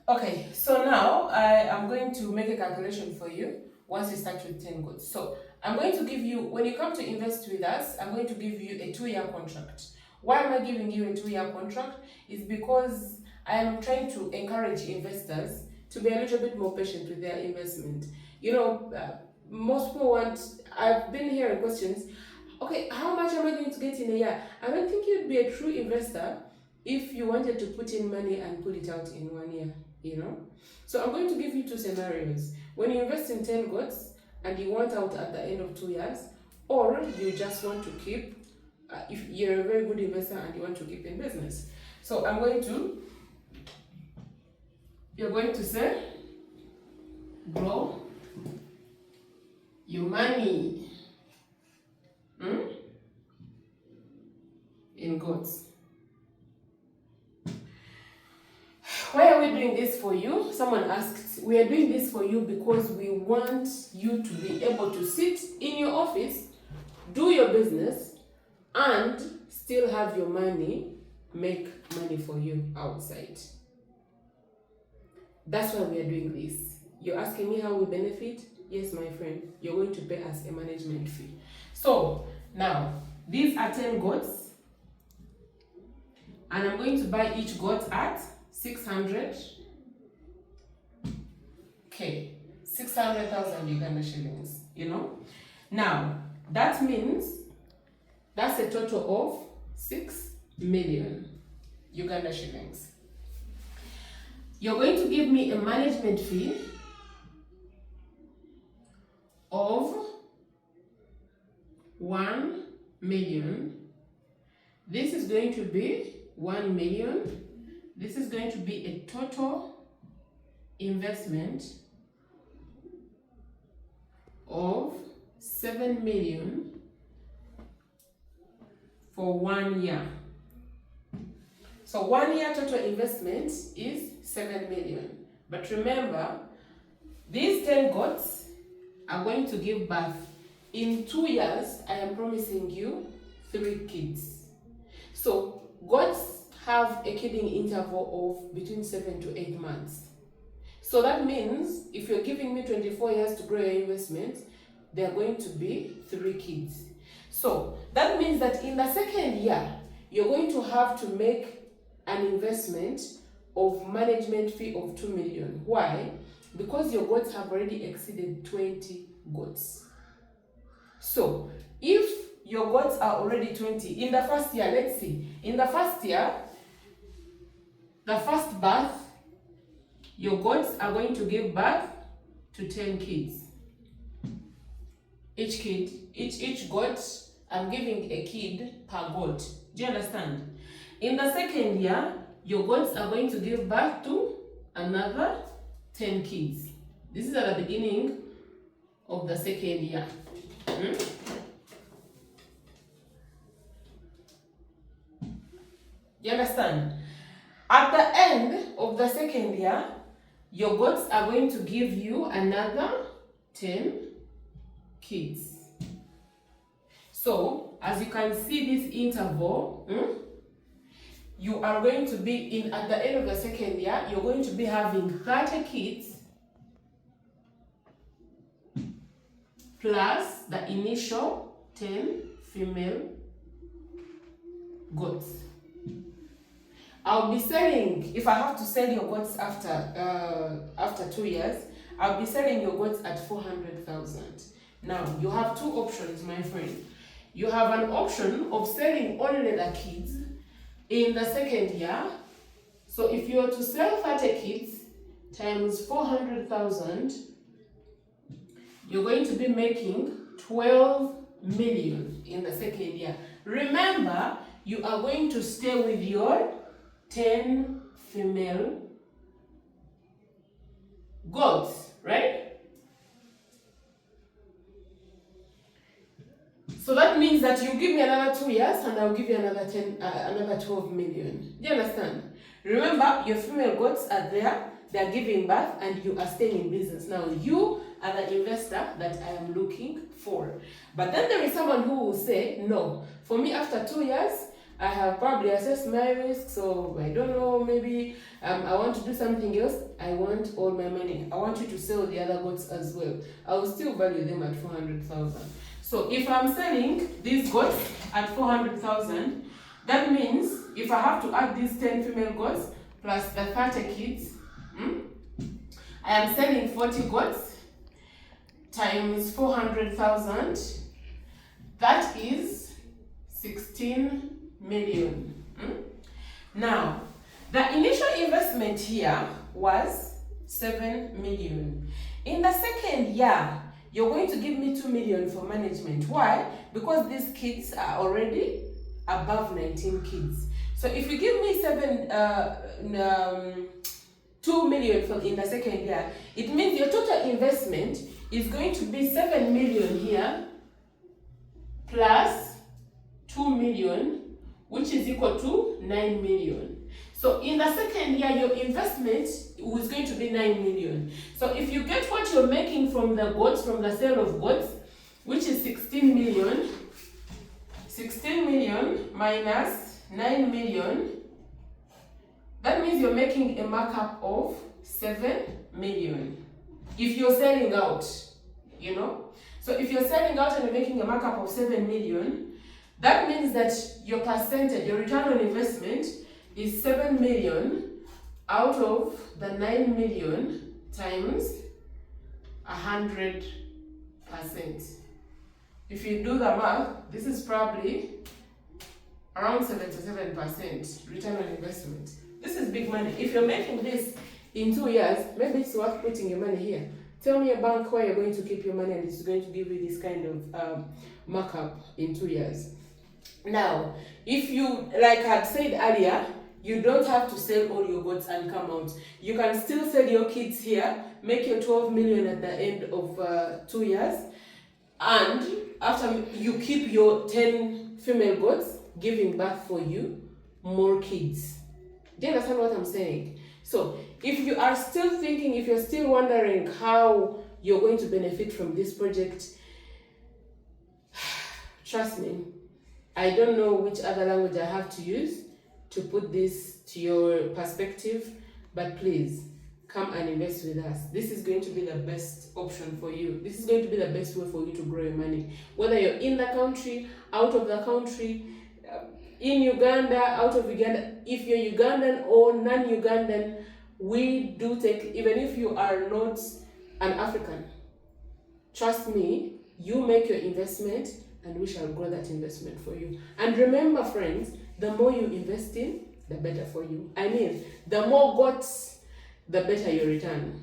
Okay, so now I am going to make a calculation for you once you start with 10 goats. So I'm going to give you, when you come to invest with us, I'm going to give you a 2-year contract. Why am I giving you a 2-year contract? Is because I am trying to encourage investors to be a little bit more patient with their investment. Most people want, I've been hearing questions, okay, how much am I going to get in a year? I don't think you'd be a true investor if you wanted to put in money and pull it out in 1 year. So I'm going to give you two scenarios. When you invest in 10 goats and you want out at the end of 2 years, or you just want to keep, if you're a very good investor and you want to keep in business. So you're going to say, grow your money in goats. Why are we doing this for you? Someone asked. We are doing this for you because we want you to be able to sit in your office, do your business, and still have your money, make money for you outside. That's why we are doing this. You're asking me how we benefit? Yes, my friend. You're going to pay us a management fee. So, now, these are 10 goats. And I'm going to buy each goat at 600. Okay, 600,000 Uganda shillings, Now, that means that's a total of 6 million Uganda shillings. You're going to give me a management fee of 1 million. This is going to be 1 million. This is going to be a total investment of 7 million for 1 year. So 1 year total investment is 7 million. But remember, these 10 goats are going to give birth. In 2 years, I am promising you 3 kids. So goats have a kidding interval of between 7 to 8 months. So that means if you're giving me 24 years to grow your investment, there are going to be 3 kids. So that means that in the second year, you're going to have to make an investment of management fee of 2 million. Why? Because your goats have already exceeded 20 goats. So if your goats are already 20, in the first year, let's see, in the first year, the first birth, your goats are going to give birth to 10 kids. Each goat, I'm giving a kid per goat. Do you understand? In the second year, your goats are going to give birth to another 10 kids. This is at the beginning of the second year. You understand? At the end of the second year, your goats are going to give you another 10 kids. So, as you can see this interval, you are going to be at the end of the second year, you're going to be having 30 kids plus the initial 10 female goats. I'll be selling, if I have to sell your goats after 2 years, I'll be selling your goats at 400,000. Now, you have two options, my friend. You have an option of selling only the kids in the second year. So if you were to sell 30 kids times 400,000, you're going to be making 12 million in the second year. Remember, you are going to stay with your 10 female goats, right? So that means that you give me another 2 years and I'll give you another 12 million. Do you understand? Remember, your female goats are there, they're giving birth, and you are staying in business. Now, you are the investor that I am looking for. But then there is someone who will say, no, for me after 2 years, I have probably assessed my risk, so I don't know, maybe I want to do something else. I want all my money. I want you to sell the other goats as well. I will still value them at 400,000. So if I'm selling these goats at 400,000, that means if I have to add these 10 female goats plus the 30 kids, I am selling 40 goats times 400,000. That is 16 million. Now, the initial investment here was 7 million. In the second year, you're going to give me 2 million for management. Why? Because these kids are already above 19 kids. So if you give me 2 million for in the second year, it means your total investment is going to be 7 million here plus 2 million, which is equal to 9 million. So in the second year, your investment is going to be 9 million. So if you get what you're making from the goats, from the sale of goats, which is 16 million, 16 million minus 9 million, that means you're making a markup of 7 million. If you're selling out, you know. So if you're selling out and you're making a markup of 7 million, that means that your percentage, your return on investment is 7 million out of the 9 million times 100%. If you do the math, this is probably around 77% return on investment. This is big money. If you're making this in 2 years, maybe it's worth putting your money here. Tell me a bank where you're going to keep your money and it's going to give you this kind of markup in 2 years. Now, if you, like I had said earlier, you don't have to sell all your goats and come out. You can still sell your kids here, make your 12 million at the end of 2 years, and after you keep your 10 female goats, giving birth for you more kids. Do you understand what I'm saying? So, if you are still thinking, if you're still wondering how you're going to benefit from this project, trust me, I don't know which other language I have to use to put this to your perspective, but please come and invest with us. This is going to be the best option for you. This is going to be the best way for you to grow your money. Whether you're in the country, out of the country, in Uganda, out of Uganda, if you're Ugandan or non-Ugandan, we do take, even if you are not an African, trust me, you make your investment and we shall grow that investment for you. And remember, friends, the more you invest in, the better for you. I mean, the more goats, the better your return.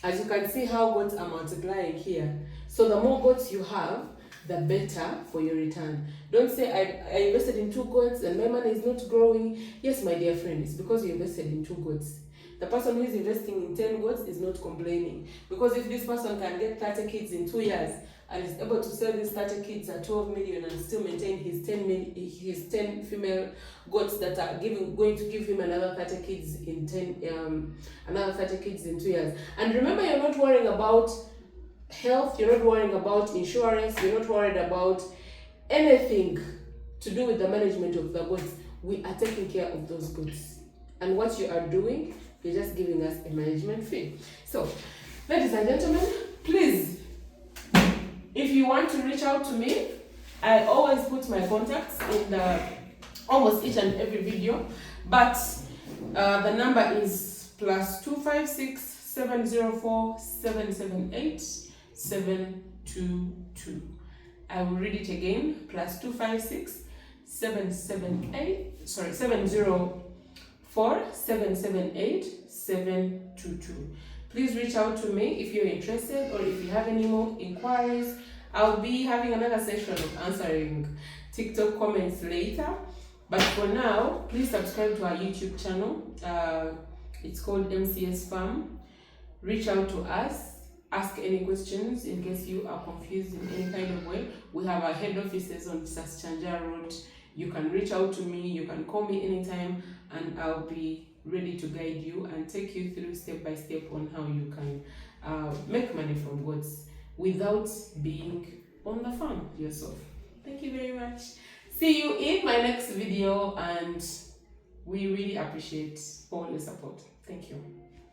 As you can see how goats are multiplying here. So the more goats you have, the better for your return. Don't say, I invested in 2 goats and my money is not growing. Yes, my dear friend, it's because you invested in 2 goats. The person who is investing in 10 goats is not complaining. Because if this person can get 30 kids in 2 years and is able to sell these 30 kids at 12 million and still maintain his 10 female goats that are going to give him another 30 kids in 2 years. And remember, you're not worrying about health, you're not worrying about insurance, you're not worried about anything to do with the management of the goats. We are taking care of those goats. And what you are doing, you're just giving us a management fee. So, ladies and gentlemen, please, if you want to reach out to me, I always put my contacts in the almost each and every video, but the number is +256 704 778 722. I will read it again. +256 704 778 722. Please reach out to me if you're interested or if you have any more inquiries. I'll be having another session of answering TikTok comments later. But for now, please subscribe to our YouTube channel. It's called MCS Farm. Reach out to us. Ask any questions in case you are confused in any kind of way. We have our head offices on Saschanja Road. You can reach out to me. You can call me anytime and I'll be ready to guide you and take you through step by step on how you can make money from goats without being on the farm yourself. Thank you very much. See you in my next video, and we really appreciate all your support. Thank you.